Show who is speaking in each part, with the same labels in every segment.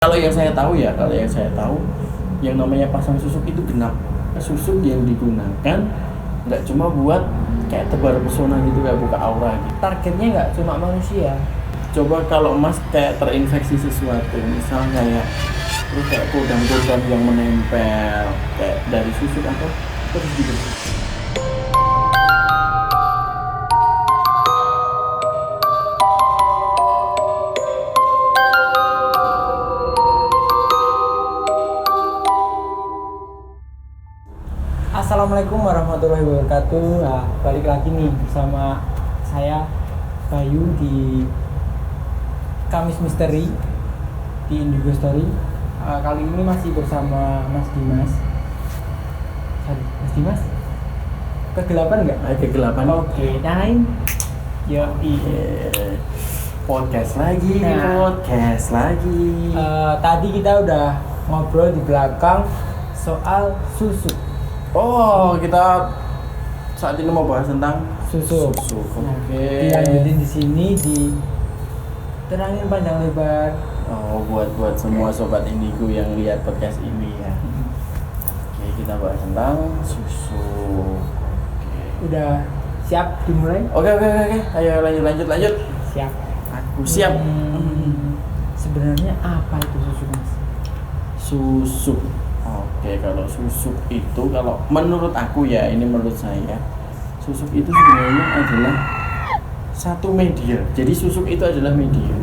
Speaker 1: Kalau yang saya tahu yang namanya pasang susuk itu genap. Susuk yang digunakan nggak cuma buat kayak tebar pesona gitu, kayak buka aura gitu.
Speaker 2: Targetnya nggak cuma manusia.
Speaker 1: Coba kalau Mas kayak terinfeksi sesuatu, misalnya kayak terus kayak kodam-kodam yang menempel kayak dari susuk atau terus gitu.
Speaker 2: Assalamualaikum warahmatullahi wabarakatuh. Nah, balik lagi nih bersama saya Bayu di Kamis Misteri di Indigo Story. Kali ini masih bersama Mas Dimas. Mas Dimas? Kegelapan nggak?
Speaker 1: Kegelapan.
Speaker 2: Oke, nyalain. Yo,
Speaker 1: Podcast lagi.
Speaker 2: Tadi kita udah ngobrol di belakang soal susuk.
Speaker 1: Oh, kita saat ini mau bahas tentang
Speaker 2: Susuk.
Speaker 1: Oke.
Speaker 2: Dilanjutin di sini terangin panjang lebar.
Speaker 1: Oh, buat semua sobat Indigo yang lihat podcast ini ya. Oke, kita bahas tentang susuk.
Speaker 2: Udah siap dimulai?
Speaker 1: Oke. Ayo lanjut.
Speaker 2: Siap.
Speaker 1: Aku siap.
Speaker 2: Sebenarnya apa itu susuk, Mas?
Speaker 1: Susuk. Oke, kalau susuk itu, kalau menurut aku ya, ini menurut saya, susuk itu sebenarnya adalah satu media. Jadi susuk itu adalah media.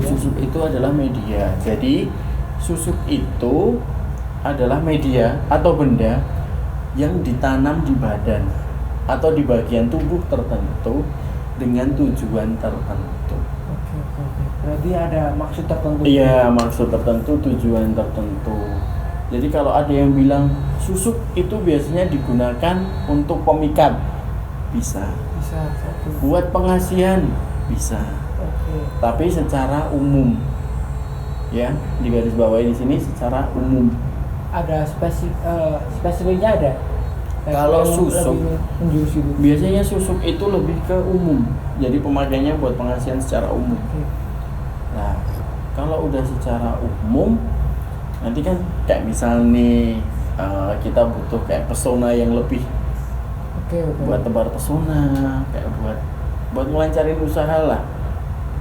Speaker 1: Susuk itu adalah media. Jadi susuk itu adalah media atau benda yang ditanam di badan atau di bagian tubuh tertentu dengan tujuan tertentu.
Speaker 2: Oke. Berarti ada maksud tertentu.
Speaker 1: Iya, maksud tertentu, tujuan tertentu. Jadi kalau ada yang bilang susuk itu biasanya digunakan untuk pemikat, bisa.
Speaker 2: Satu.
Speaker 1: Buat pengasihan, bisa.
Speaker 2: Oke.
Speaker 1: Tapi secara umum, ya, di garis bawahi di sini secara umum.
Speaker 2: Ada spesifiknya ada.
Speaker 1: Kalau
Speaker 2: Yang
Speaker 1: susuk,
Speaker 2: lebih menjurus itu.
Speaker 1: biasanya susuk itu lebih ke umum. Jadi pemakaiannya buat pengasihan secara umum.
Speaker 2: Oke.
Speaker 1: Nah, kalau udah secara umum, nanti kan kayak misal nih kita butuh kayak pesona yang lebih
Speaker 2: Oke.
Speaker 1: buat tebar pesona, kayak buat ngelancarin usaha lah.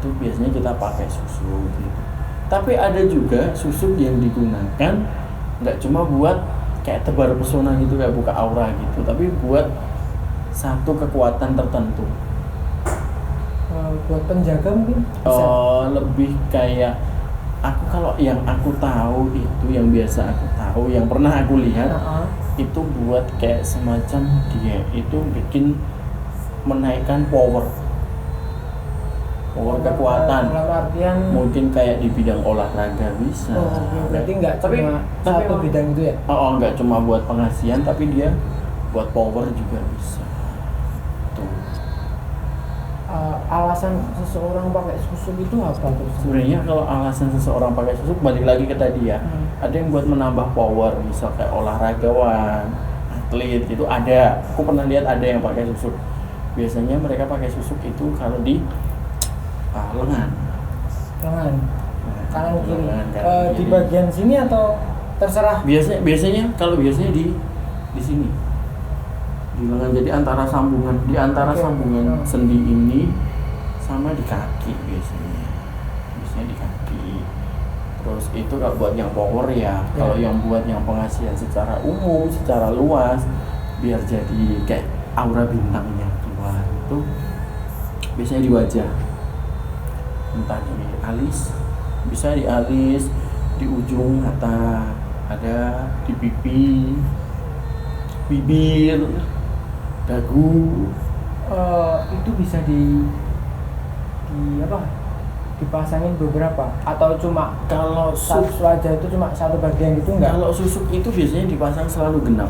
Speaker 1: Itu biasanya kita pakai susuk gitu. Tapi ada juga susuk yang digunakan nggak cuma buat kayak tebar pesona gitu, kayak buka aura gitu, tapi buat satu kekuatan tertentu.
Speaker 2: Buat penjaga mungkin bisa.
Speaker 1: Lebih kayak kalau yang aku tahu itu, yang biasa aku tahu, yang pernah aku lihat itu buat kayak semacam dia itu bikin menaikkan power kekuatan.
Speaker 2: Dalam artian
Speaker 1: Mungkin kayak di bidang olahraga bisa.
Speaker 2: berarti nggak
Speaker 1: tapi
Speaker 2: cuma satu bidang itu ya?
Speaker 1: Nggak cuma buat pengasihan, tapi dia buat power juga bisa. Tuh.
Speaker 2: Alasan seseorang pakai susuk itu apa terus?
Speaker 1: Sebenarnya kalau alasan seseorang pakai susuk, balik lagi ke tadi ya. Ada yang buat menambah power, misal kayak olahragawan, atlet itu ada. Aku pernah lihat ada yang pakai susuk. Biasanya mereka pakai susuk itu kalau di lengan.
Speaker 2: Kanan kiri.
Speaker 1: Kanan,
Speaker 2: Di
Speaker 1: kiri.
Speaker 2: bagian sini atau terserah?
Speaker 1: Biasanya di sini. Di lengan, jadi antara sambungan sambungan sendi ini sama di kaki biasanya di kaki. Terus itu kalau buat yang power ya. Kalau yang buat yang pengasihan secara umum, secara luas, biar jadi kayak aura bintangnya keluar, itu biasanya di wajah, entah di alis, bisa di alis, di ujung mata, ada di pipi, bibir, dagu.
Speaker 2: Itu bisa dipasangin beberapa atau cuma
Speaker 1: Kalau
Speaker 2: satu wajah itu cuma satu bagian gitu enggak?
Speaker 1: Kalau susuk itu biasanya dipasang selalu genap.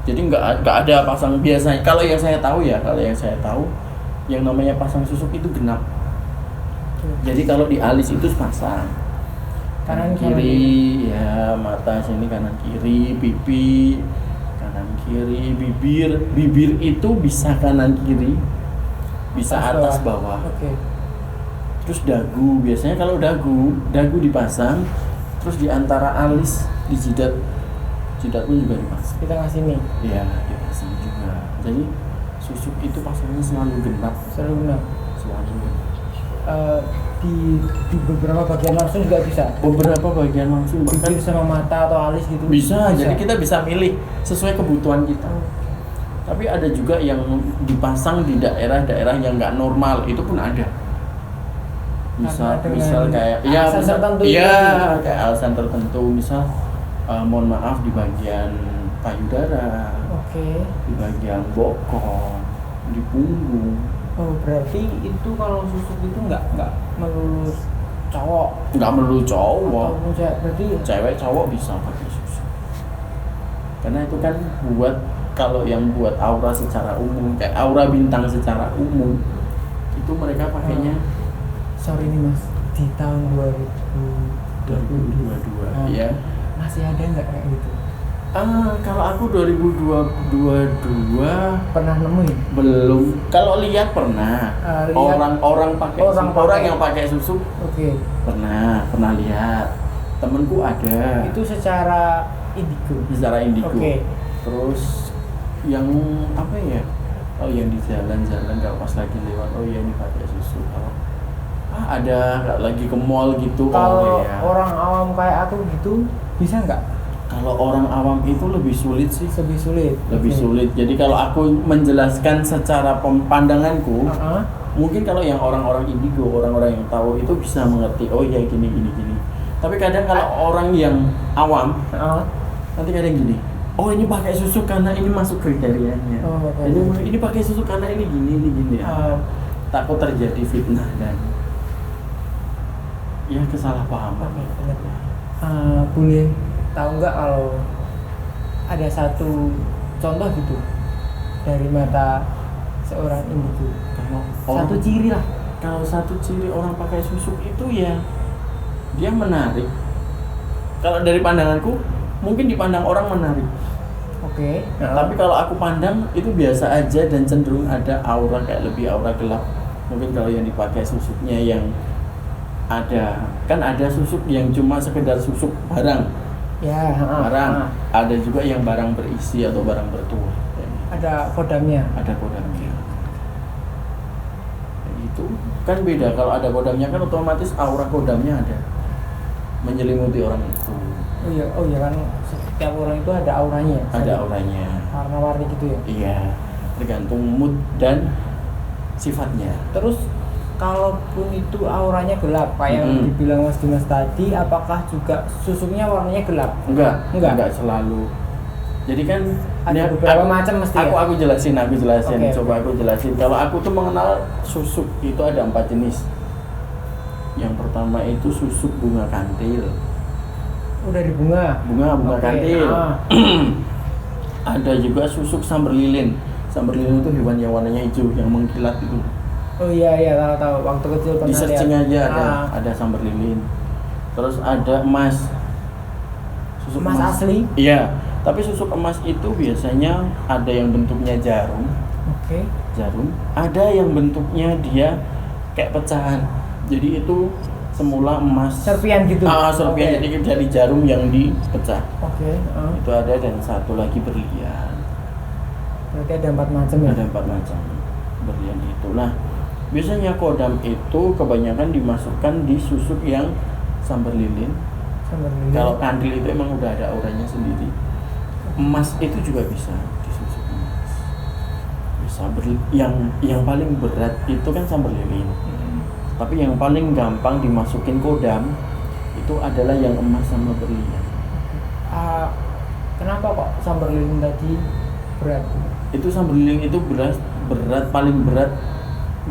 Speaker 1: Jadi nggak ada pasang biasanya. Kalau yang saya tahu yang namanya pasang susuk itu genap. Jadi kalau di alis itu pasang kanan kiri, ya mata sini kanan kiri, pipi kanan kiri, bibir itu bisa kanan kiri, bisa atas bawah.
Speaker 2: Oke.
Speaker 1: Terus dagu, biasanya kalau dagu dipasang, terus di antara alis, di jidat pun juga dipasang.
Speaker 2: Kita ngasih nih.
Speaker 1: Iya, dipasang juga. Jadi susuk itu pasangnya selalu genap.
Speaker 2: Selalu genap. Di beberapa bagian langsung juga bisa.
Speaker 1: Beberapa bagian langsung bahkan
Speaker 2: bibir sama mata atau alis gitu.
Speaker 1: Bisa. Jadi kita bisa milih sesuai kebutuhan kita. Tapi ada juga yang dipasang di daerah-daerah yang nggak normal, itu pun ada. Misal kayak
Speaker 2: alasan tertentu.
Speaker 1: Kayak alasan tertentu, misal mohon maaf di bagian payudara, di bagian bokong, di punggung.
Speaker 2: Oh, berarti itu kalau susuk itu nggak melulu cowok.
Speaker 1: Nggak melulu cowok.
Speaker 2: Berarti
Speaker 1: cewek cowok bisa pakai susuk. Karena itu kan kalau yang buat aura secara umum, kayak aura bintang secara umum, itu mereka pakainya.
Speaker 2: Sorry nih Mas, di tahun
Speaker 1: 2022 ya.
Speaker 2: Masih ada nggak kayak gitu?
Speaker 1: Kalau aku 2022
Speaker 2: pernah nemuin?
Speaker 1: Belum. Kalau lihat pernah. Orang yang pakai susuk. Pernah lihat. Temenku ada.
Speaker 2: Itu secara indigo.
Speaker 1: Terus yang apa ya? Oh, yang di jalan-jalan kalau pas lagi lewat, oh ya ini pakai susuk. Ada lagi ke mall gitu.
Speaker 2: Kalau orang awam kayak aku gitu bisa nggak?
Speaker 1: Kalau orang awam itu lebih sulit sih.
Speaker 2: Lebih
Speaker 1: sulit. Jadi kalau aku menjelaskan secara pandanganku, mungkin kalau yang orang-orang indigo, orang-orang yang tahu itu bisa mengerti. Oh ya gini. Tapi kadang kalau orang yang awam, nanti kadang gini. Oh ini pakai susuk karena ini masuk kriterianya. Ini pakai susuk karena ini gini. Takut terjadi fitnah dan ya kesalahpahaman.
Speaker 2: Boleh tahu nggak kalau ada satu contoh gitu dari mata seorang indigo? Satu ciri lah.
Speaker 1: Kalau satu ciri orang pakai susuk itu ya dia menarik. Kalau dari pandanganku mungkin dipandang orang menarik. Tapi kalau aku pandang itu biasa aja dan cenderung ada aura kayak lebih aura gelap. Mungkin kalau yang dipakai susuknya yang ada susuk yang cuma sekedar susuk barang. Ada juga yang barang berisi atau barang bertuah.
Speaker 2: Ada kodamnya.
Speaker 1: Itu kan beda. Kalau ada kodamnya kan otomatis aura kodamnya ada menyelimuti orang itu.
Speaker 2: Oh iya kan setiap orang itu ada auranya. Warna-warni gitu ya.
Speaker 1: Iya. Tergantung mood dan sifatnya.
Speaker 2: Terus kalaupun itu auranya gelap, kayak yang dibilang Mas Dimas tadi, apakah juga susuknya warnanya gelap?
Speaker 1: Enggak selalu. Jadi kan
Speaker 2: ada beberapa macam mesti.
Speaker 1: Aku jelasin. Coba aku jelasin. Kalau aku tuh mengenal susuk itu ada 4 jenis. Yang pertama itu susuk bunga kantil.
Speaker 2: Udah di bunga
Speaker 1: kantil. Ada juga susuk samber lilin. Samber lilin itu hewan yang warnanya hijau yang mengkilat itu.
Speaker 2: Oh iya tahu waktu kecil pernah
Speaker 1: lihat. Di searching aja ada samber lilin. Terus ada emas. Susuk
Speaker 2: emas asli?
Speaker 1: Iya, tapi susuk emas itu biasanya ada yang bentuknya jarum. Jarum. Ada yang bentuknya dia kayak pecahan. Jadi itu semula emas.
Speaker 2: Serpian gitu.
Speaker 1: Serpian. Jadi dari jarum yang dipecah.
Speaker 2: Itu
Speaker 1: ada dan satu lagi berlian.
Speaker 2: Berarti ada 4 macam ya?
Speaker 1: Ada 4 macam berlian itu. Nah, biasanya kodam itu kebanyakan dimasukkan di susuk yang samber lilin. Kalau kantil itu emang udah ada auranya sendiri. Emas itu juga bisa disusuk emas. Bisa yang paling berat itu kan samber lilin. Tapi yang paling gampang dimasukin kodam itu adalah yang emas sama berlian.
Speaker 2: Kenapa kok samber lilin tadi berat?
Speaker 1: Itu samber lilin itu berat paling berat.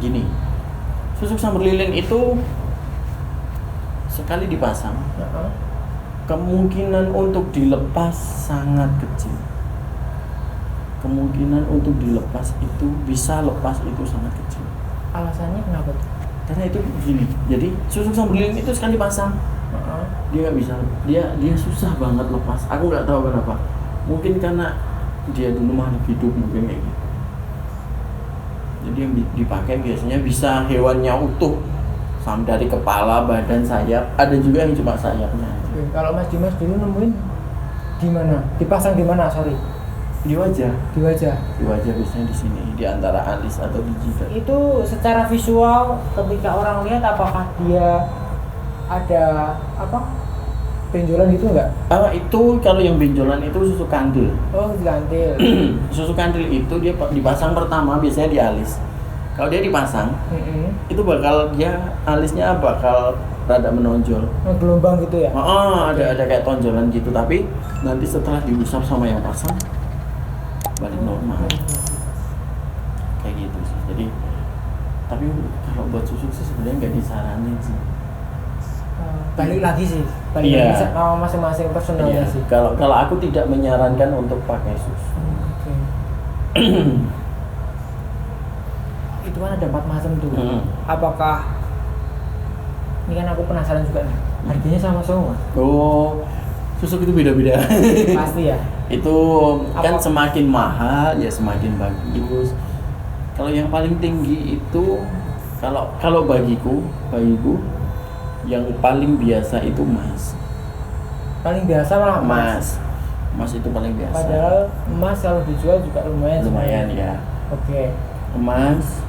Speaker 1: Gini, susuk samber lilin itu sekali dipasang, kemungkinan untuk dilepas sangat kecil. Kemungkinan untuk dilepas itu bisa lepas itu sangat kecil.
Speaker 2: Alasannya kenapa tuh?
Speaker 1: Karena itu gini, jadi susuk samber lilin itu sekali pasang, dia nggak bisa, dia susah banget lepas. Aku nggak tahu kenapa. Mungkin karena dia dulu makhluk hidup, mungkin kayak gitu. Jadi yang dipakai biasanya bisa hewannya utuh dari kepala, badan, sayap, ada juga yang cuma sayapnya aja.
Speaker 2: Oke, kalau Mas Dimas dulu nemuin di mana? Dipasang di mana? Sorry.
Speaker 1: Di wajah.
Speaker 2: Di wajah.
Speaker 1: Di wajah biasanya di sini, di antara alis atau di jidat.
Speaker 2: Itu secara visual ketika orang lihat apakah dia ada apa? Benjolan gitu enggak?
Speaker 1: Itu kalau yang benjolan itu susu kandil.
Speaker 2: Oh, gantil.
Speaker 1: Susu kandil itu dia dipasang pertama biasanya di alis. Kalau dia dipasang, itu bakal dia alisnya bakal rada menonjol.
Speaker 2: Gelombang gitu ya?
Speaker 1: Ada kayak tonjolan gitu, tapi nanti setelah diusap sama yang pasang balik normal. Kayak gitu sih. Jadi tapi kalau buat susu sih sebenarnya nggak disaranin sih.
Speaker 2: Balik lagi sih,
Speaker 1: Iya.
Speaker 2: lagi sama masing-masing personalnya
Speaker 1: Iya.
Speaker 2: sih.
Speaker 1: Kalau aku tidak menyarankan untuk pakai susu.
Speaker 2: Oke. Itu kan ada 4 macam tuh. Apakah ini kan aku penasaran juga nih. Harganya sama semua?
Speaker 1: Oh, susu itu beda-beda.
Speaker 2: Pasti ya.
Speaker 1: Itu kan semakin mahal ya semakin bagus. Kalau yang paling tinggi itu kalau bagiku yang paling biasa itu emas.
Speaker 2: Paling biasa malah emas.
Speaker 1: Emas itu paling biasa.
Speaker 2: Padahal emas kalau dijual juga lumayan
Speaker 1: ya.
Speaker 2: Oke.
Speaker 1: Emas,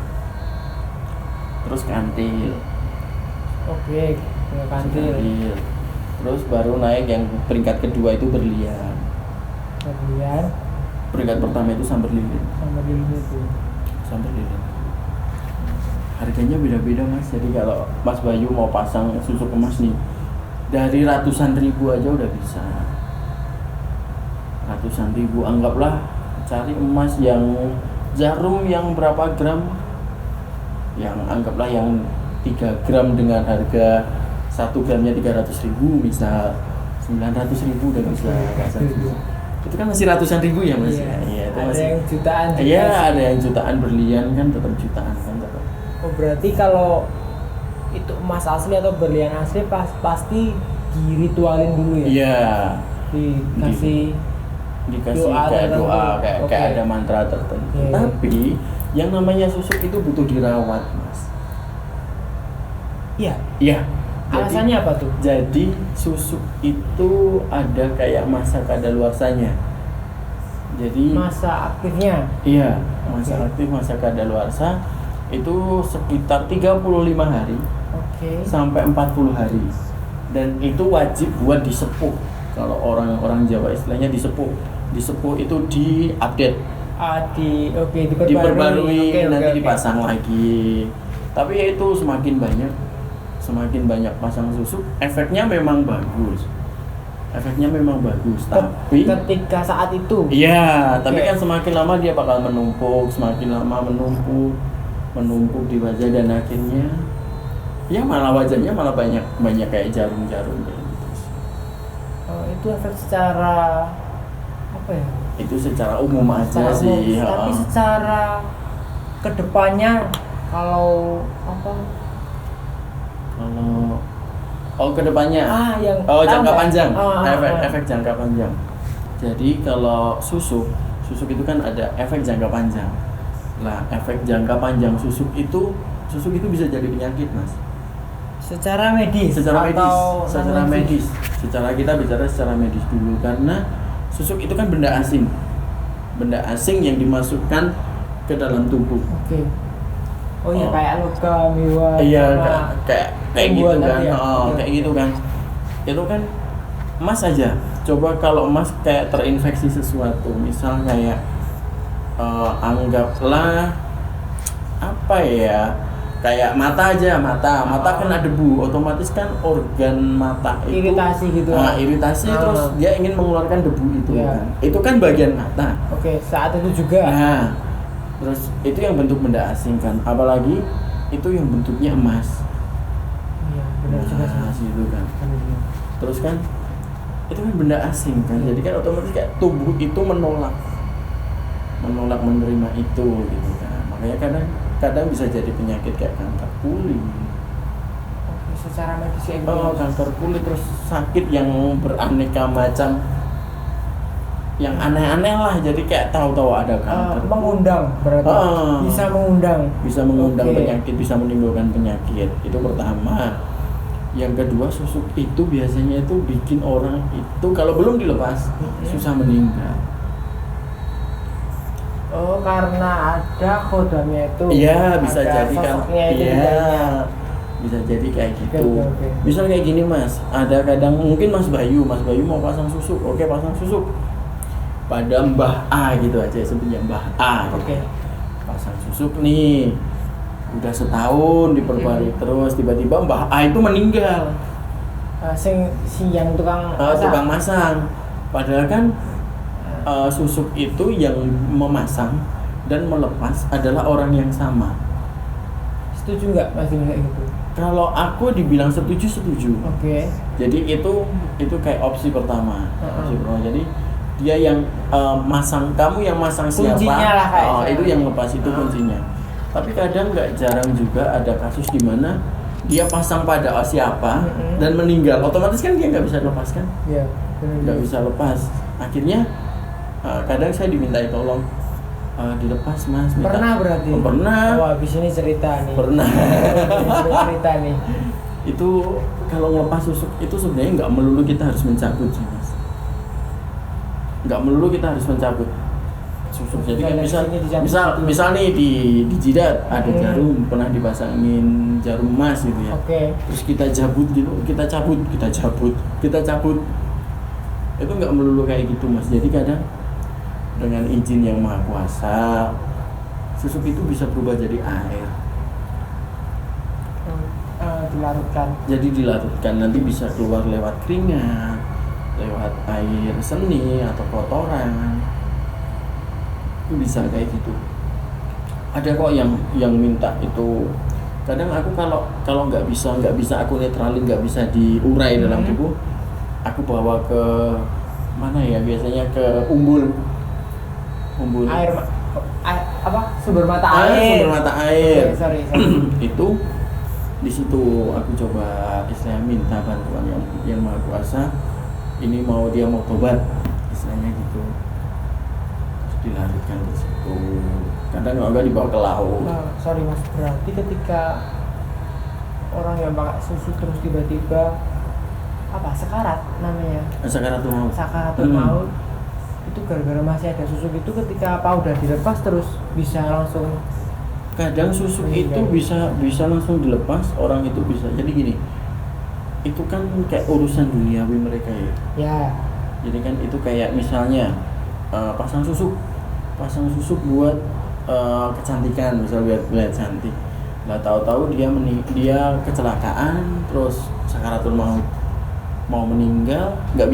Speaker 1: terus kantil.
Speaker 2: Oke, kantil.
Speaker 1: Terus baru naik yang peringkat kedua itu berlian.
Speaker 2: Kemudian
Speaker 1: Peringkat pertama itu sambar lilin. Sambar lilin. Harganya beda-beda mas. Jadi kalau Mas Bayu mau pasang susu emas nih, dari ratusan ribu aja udah bisa. Ratusan ribu, anggaplah cari emas yang jarum yang berapa gram, yang anggaplah yang 3 gram dengan harga 1 gramnya 300.000, misal 900.000 udah bisa pasang susu. Itu kan masih ratusan ribu ya mas.
Speaker 2: Iya,
Speaker 1: itu
Speaker 2: ada
Speaker 1: masih
Speaker 2: yang jutaan juga.
Speaker 1: Iya, ada yang jutaan, berlian kan tetap jutaan kan tetap.
Speaker 2: Oh, berarti kalau itu emas asli atau berlian asli pasti diritualin dulu ya?
Speaker 1: Iya.
Speaker 2: Dikasih
Speaker 1: doa kayak kayak ada mantra tertentu.
Speaker 2: Iya.
Speaker 1: Tapi yang namanya susu itu butuh dirawat, Mas.
Speaker 2: Iya.
Speaker 1: Iya.
Speaker 2: Alasannya apa tuh?
Speaker 1: Jadi susu itu ada kayak masa kadaluarsanya. Jadi
Speaker 2: masa aktifnya.
Speaker 1: Iya, masa aktif, masa kadaluarsa itu sekitar 35 hari. Sampai 40 hari. Dan itu wajib buat disepuh. Kalau orang Jawa istilahnya disepuh. Disepuh itu diupdate. Diperbarui, nanti dipasang lagi. Tapi ya itu semakin banyak pasang susu, efeknya memang bagus. Tapi
Speaker 2: ketika saat itu.
Speaker 1: Iya, tapi kan semakin lama dia bakal menumpuk di wajah dan akhirnya ya malah wajahnya malah banyak kayak jarum-jarum kayak gitu.
Speaker 2: Itu efek secara apa ya?
Speaker 1: Itu secara umum aja sih.
Speaker 2: Tapi secara kedepannya kalau kedepannya
Speaker 1: jangka panjang. Efek jangka panjang. Jadi kalau susuk itu kan ada efek jangka panjang. Nah, efek jangka panjang susuk itu bisa jadi penyakit, Mas.
Speaker 2: Secara medis.
Speaker 1: Secara kita bicara secara medis dulu, karena susuk itu kan benda asing yang dimasukkan ke dalam tubuh.
Speaker 2: Oke. Oh iya, kayak logam,
Speaker 1: iya, kayak gitu kan.
Speaker 2: Ya?
Speaker 1: Kayak gitu kan. Itu kan emas aja. Coba kalau emas kayak terinfeksi sesuatu, misal kayak anggaplah apa ya? Kayak mata kena debu, otomatis kan organ mata itu
Speaker 2: iritasi gitu.
Speaker 1: Iritasi terus dia ingin mengeluarkan debu itu kan. Itu kan bagian mata.
Speaker 2: Oke, saat itu juga.
Speaker 1: Nah, terus itu yang bentuk benda asing kan, apalagi itu yang bentuknya emas.
Speaker 2: Iya, benar juga
Speaker 1: sih itu kan. Terus kan itu kan benda asing kan, jadi kan otomatis kayak tubuh itu menolak menerima itu gitu kan. Makanya kadang bisa jadi penyakit kayak kanker kulit.
Speaker 2: Oke, secara medis kayak gitu.
Speaker 1: Kanker kulit, terus sakit yang beraneka macam. yang aneh-aneh lah, jadi kayak tahu-tahu ada kanker.
Speaker 2: Mengundang berarti. Bisa mengundang
Speaker 1: Okay. Penyakit, bisa menimbulkan penyakit. Itu pertama. Yang kedua, susuk itu biasanya itu bikin orang itu kalau belum dilepas susah meninggal.
Speaker 2: Oh, karena ada kodamnya itu.
Speaker 1: Iya, bisa
Speaker 2: ada
Speaker 1: jadi kan.
Speaker 2: sosoknya itu
Speaker 1: Iya.
Speaker 2: bedanya.
Speaker 1: Bisa jadi kayak gitu.
Speaker 2: Oke.
Speaker 1: Misal kayak gini Mas, ada kadang mungkin Mas Bayu mau pasang susuk. Oke, pasang susuk. Pada Mbah A gitu aja sebutnya Mbah A. Gitu.
Speaker 2: Oke.
Speaker 1: Pasang susuk nih. Udah setahun diperbarui terus, tiba-tiba Mbah A itu meninggal.
Speaker 2: Si yang tukang
Speaker 1: Tukang masang. Padahal kan susuk itu yang memasang dan melepas adalah orang yang sama.
Speaker 2: Setuju nggak Mas Dimas kayak gitu?
Speaker 1: Kalau aku dibilang setuju.
Speaker 2: Oke.
Speaker 1: Jadi itu kayak opsi pertama. Opsi pertama. Jadi dia yang masang, kamu yang masang siapa?
Speaker 2: Kuncinya lah kayak
Speaker 1: itu yang lepas itu kuncinya. Tapi kadang nggak jarang juga ada kasus di mana dia pasang pada siapa dan meninggal. Otomatis kan dia nggak bisa lepas kan?
Speaker 2: Iya.
Speaker 1: Nggak bisa lepas. Akhirnya kadang saya dimintai tolong dilepas Mas.
Speaker 2: Pernah berarti?
Speaker 1: Pernah.
Speaker 2: Oh, habis ini cerita nih.
Speaker 1: Pernah.
Speaker 2: cerita nih.
Speaker 1: Itu kalau ngelepas susuk itu sebenarnya nggak melulu kita harus mencabut sih Mas. Nggak melulu kita harus mencabut susuk. Jadi kan misal nih di jidat ada jarum, pernah dipasangin jarum emas gitu ya.
Speaker 2: Oke.
Speaker 1: Terus kita cabut gitu, kita cabut. Itu nggak melulu kayak gitu Mas. Jadi kadang dengan izin yang maha kuasa, susuk itu bisa berubah jadi air.
Speaker 2: Dilarutkan.
Speaker 1: Jadi dilarutkan, nanti bisa keluar lewat keringat, lewat air seni atau kotoran. Itu bisa kayak gitu. Ada kok yang minta itu. Kadang aku kalau nggak bisa aku netralin, nggak bisa diurai dalam tubuh, aku bawa ke mana ya, biasanya ke umbul
Speaker 2: air apa, sumber mata air. Okay, sorry.
Speaker 1: Itu di situ aku coba istilahnya minta bantuan yang maha kuasa. Ini dia mau tobat istilahnya gitu. Dilarutkan di situ. Kadang enggak dibawa ke laut.
Speaker 2: Sorry Mas, berarti ketika orang yang pakai susu terus tiba-tiba sekarat namanya?
Speaker 1: Sakaratul maut.
Speaker 2: Sakaratul maut. Itu gara-gara masih ada susuk itu, ketika udah dilepas terus bisa langsung.
Speaker 1: Kadang susuk itu bisa langsung dilepas, orang itu bisa. Jadi gini. Itu kan kayak urusan duniawi mereka ya.
Speaker 2: Ya.
Speaker 1: Jadi kan itu kayak misalnya pasang susuk buat kecantikan, misal lihat cantik. Nggak tahu-tahu dia kecelakaan, terus sakaratul maut, mau meninggal, nggak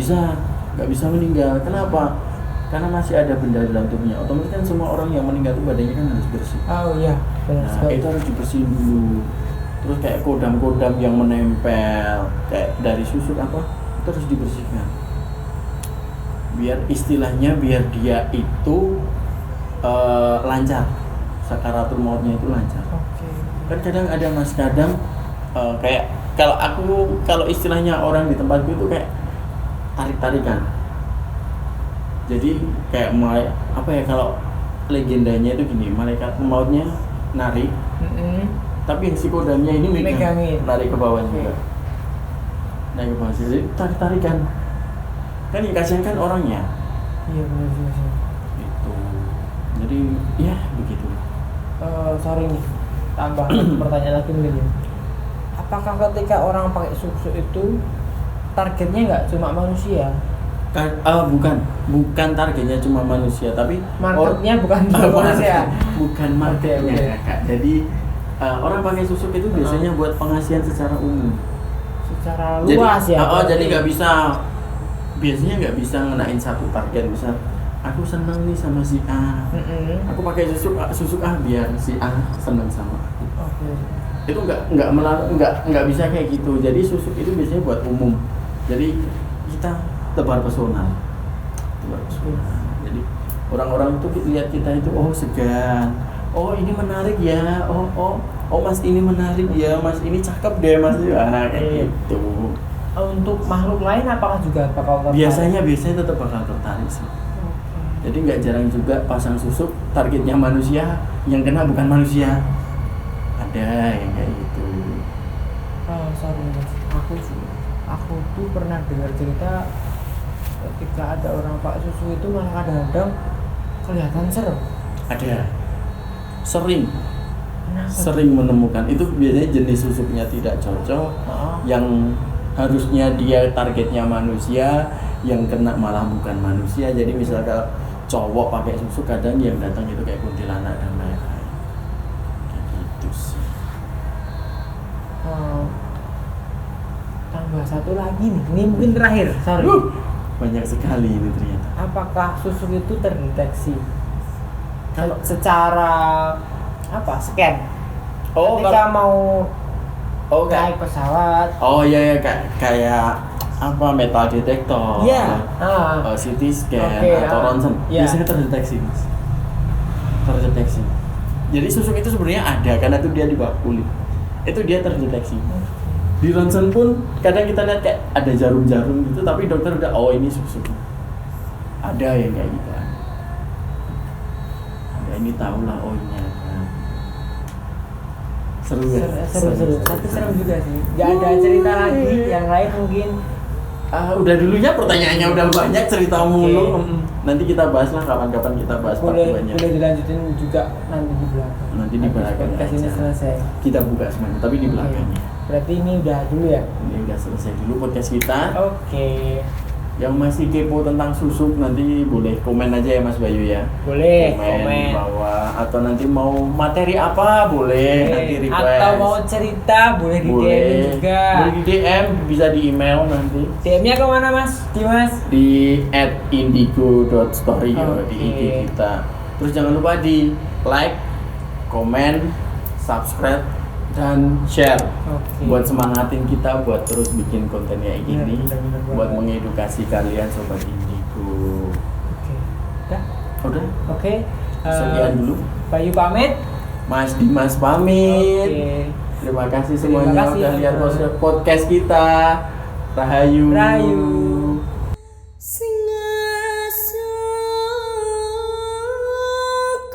Speaker 1: bisa meninggal. Kenapa? Karena masih ada benda dalam tubuhnya. Otomatis kan semua orang yang meninggal itu badannya kan harus bersih.
Speaker 2: Oh iya, benar sekali.
Speaker 1: Itu harus dibersihin dulu. Terus kayak kodam-kodam yang menempel kayak dari susuk itu harus dibersihkan. Biar dia itu lancar, sakaratul mautnya itu lancar.
Speaker 2: Oke.
Speaker 1: Kan kadang ada Mas, kayak kalau istilahnya orang di tempatku itu kayak tarik-tarikan. Jadi kayak kalau legendanya itu gini, malaikat mautnya narik, tapi yang si kodamnya ini megangin, narik ke bawah juga. Naik ke bawah, jadi tarik-tarikan. Kan yang kasihan kan orangnya.
Speaker 2: Iya benar.
Speaker 1: Itu. Jadi ya begitu.
Speaker 2: Sorry nih, tambah pertanyaan lagi mungkin. Apakah ketika orang pakai susuk itu targetnya nggak cuma manusia?
Speaker 1: Bukan targetnya cuma manusia, tapi
Speaker 2: marketnya bukan manusia.
Speaker 1: Bukan marketnya Kak. Jadi orang pakai susuk itu biasanya buat pengasihan secara umum.
Speaker 2: Secara luas ya.
Speaker 1: Jadi nggak bisa. Biasanya nggak bisa ngenain satu target. Misal aku senang nih sama si A, aku pakai susuk A biar si A senang sama aku. Itu nggak bisa kayak gitu. Jadi susuk itu biasanya buat umum. Jadi kita tebar pesona. Jadi orang-orang itu lihat kita itu segan, ini menarik ya, mas ini menarik ya, mas ini cakep deh mas, kayak gitu.
Speaker 2: Untuk makhluk lain apakah juga bakal tertarik?
Speaker 1: Biasanya tetap bakal tertarik sih. Jadi nggak jarang juga pasang susuk targetnya manusia, yang kena bukan manusia. Ada yang kayak gitu.
Speaker 2: Sorry mas, aku tuh pernah dengar cerita ketika ada orang pakai susu itu malah kadang-kadang kelihatan serem.
Speaker 1: Ada. Sering
Speaker 2: Kenapa?
Speaker 1: sering menemukan itu biasanya jenis susuknya tidak cocok, yang harusnya dia targetnya manusia, yang kena malah bukan manusia. Jadi misalkan cowok pakai susu, kadang yang datang itu kayak kuntilanak dan lain-lain. Kayak gitu sih.
Speaker 2: Tambah satu lagi nih, ini mungkin terakhir. Sorry.
Speaker 1: Banyak sekali ini ternyata.
Speaker 2: Apakah susu itu terdeteksi
Speaker 1: Kalau
Speaker 2: secara apa? Scan.
Speaker 1: oh
Speaker 2: Ketika
Speaker 1: kalau
Speaker 2: mau
Speaker 1: oh
Speaker 2: naik pesawat.
Speaker 1: oh iya kayak apa, metal detektor.
Speaker 2: Iya.
Speaker 1: CT scan
Speaker 2: Oke,
Speaker 1: atau ronsen.
Speaker 2: iya.
Speaker 1: Biasanya terdeteksi, Mas. Terdeteksi. Jadi susuk itu sebenarnya ada karena itu dia di bawah kulit. Itu dia terdeteksi. Di ronsen pun kadang kita lihat kayak ada jarum-jarum gitu, tapi dokter udah ini susuk. Ada yang kayak gitu. Ada, ini tahu lah ini ada. Seru ya?
Speaker 2: Seru. Tapi serem juga sih. Gak ada cerita lagi yang lain mungkin.
Speaker 1: Udah dulunya pertanyaannya udah banyak, cerita mulu.
Speaker 2: Oke.
Speaker 1: Nanti kita bahas lah kapan-kapan, kita bahas
Speaker 2: Boleh
Speaker 1: banyak.
Speaker 2: dilanjutin juga nanti di belakang.
Speaker 1: Nanti di belakang
Speaker 2: Podcast ini
Speaker 1: aja.
Speaker 2: selesai.
Speaker 1: Kita buka semuanya, tapi di
Speaker 2: Oke.
Speaker 1: belakangnya.
Speaker 2: Berarti ini udah dulu ya.
Speaker 1: Ini udah selesai dulu podcast kita.
Speaker 2: Oke.
Speaker 1: Yang masih kepo tentang susuk nanti boleh komen aja ya Mas Bayu ya.
Speaker 2: Boleh
Speaker 1: Komen di
Speaker 2: komen.
Speaker 1: bawah, atau nanti mau materi apa boleh nanti request.
Speaker 2: Atau mau cerita boleh di DM juga.
Speaker 1: Boleh di DM, bisa di email nanti
Speaker 2: DM-nya kemana mas? Dimas?
Speaker 1: di @indigo.story di IG
Speaker 2: Oke.
Speaker 1: kita. Terus jangan lupa di like, komen, subscribe, dan share.
Speaker 2: Oke.
Speaker 1: Buat semangatin kita buat terus bikin konten kayak
Speaker 2: Iya,
Speaker 1: gini,
Speaker 2: benar-benar
Speaker 1: buat
Speaker 2: banget.
Speaker 1: mengedukasi kalian sobat Indigo.
Speaker 2: Oke. Udah?
Speaker 1: Udah,
Speaker 2: Oke.
Speaker 1: sekian dulu.
Speaker 2: Bayu pamit.
Speaker 1: Mas Dimas pamit.
Speaker 2: Oke.
Speaker 1: Terima kasih
Speaker 2: Terima
Speaker 1: semuanya
Speaker 2: kasih,
Speaker 1: udah lihat
Speaker 2: teman-teman.
Speaker 1: podcast kita. Rahayu.
Speaker 2: Rahayu.